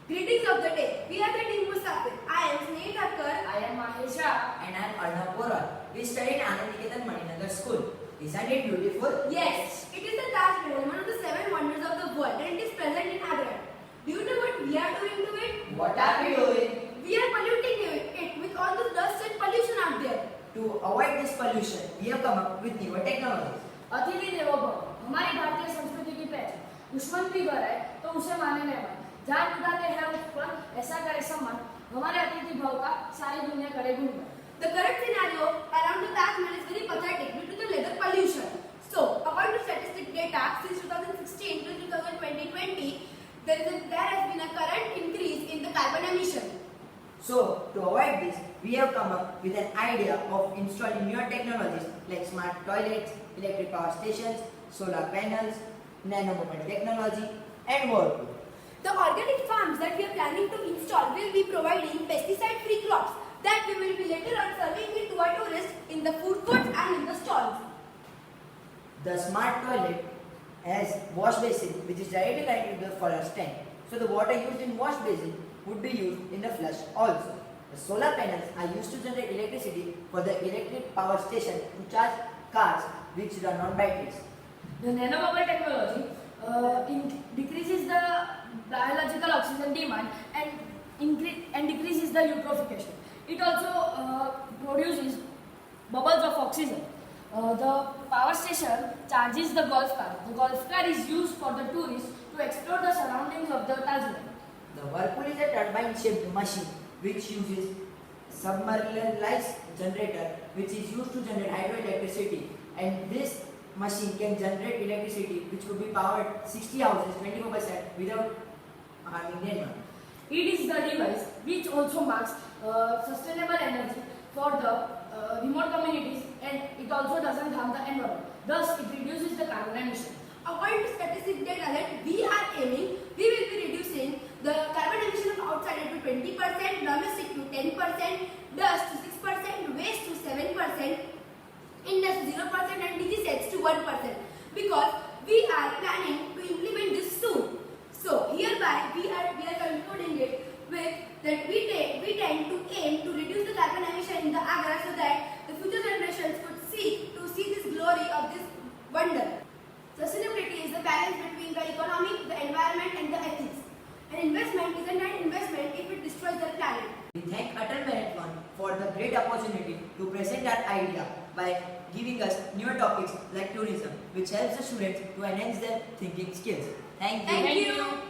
Greetings of the day. We are the team Musafir. I am Sneha Thakkar. I am Mahesha. And I am Arnav Bora. We study in Anand Niketan Maninagar School. Isn't it beautiful? Yes, it is the Taj Mahal, one of the 7 wonders of the world, and it is present in Agra. Do you know what we are doing to it? What are we doing? We are polluting it with all the dust and pollution out there. To avoid this pollution, we have come up with newer technologies. अतिथि देवो भव हमारी भारतीय संस्कृति की पहचान. दुश्मन भी घर है तो उसे माने नहीं मन. जान उठाते हैं उस पर ऐसा करे सम्मान. हमारे अतिथि भव का सारी दुनिया करे गुणगान. The current scenario around the Taj Mahal is very pathetic due to the leather pollution. So, according to statistic data, since 2016 to 2020, there has been a current increase in the carbon emission. So, to avoid this, we have come up with an idea of installing newer technologies like smart toilets, electric power stations, solar panels, nano-movement technology, and more. The organic farms that we are planning to install will be providing pesticide-free crops that we will be later on serving it to our tourists in the food courts and in the stalls. The smart toilet has wash basin which is directly connected to the flush tank. So the water used in wash basin would be used in the flush also. The solar panels are used to generate electricity for the electric power station to charge cars which run on batteries. The nano-bubble technology decreases the biological oxygen demand and decreases the eutrophication. It also produces bubbles of oxygen. The power station charges the golf car. The golf car is used for the tourists to explore the surroundings of the Taj Mahal. The Whirlpool is a turbine-shaped machine which uses submersible generator which is used to generate hydroelectricity, and this machine can generate electricity which could be powered 60 houses 24/7 without harming the environment. It is the device which also marks sustainable energy for the remote communities, and it also doesn't harm the environment. Thus, it reduces the carbon emission. According to statistic data that we are aiming, we will be reducing the carbon emission of outside to 20%, domestic to 10%, dust to 6%, waste to 7%, industry 0%, and DG to 1%. Because we are planning to implement this soon. So hereby we are concluding it with that we tend to aim to reduce the carbon emission in the Agra so that the future generations could see this glory of this wonder. Sustainability is the balance between the economy, the environment, and the ethics. An investment isn't an investment if it destroys the planet. We thank Atal Marathon for the great opportunity to present our idea by giving us newer topics like tourism, which helps the students to enhance their thinking skills. Thank you. Thank you.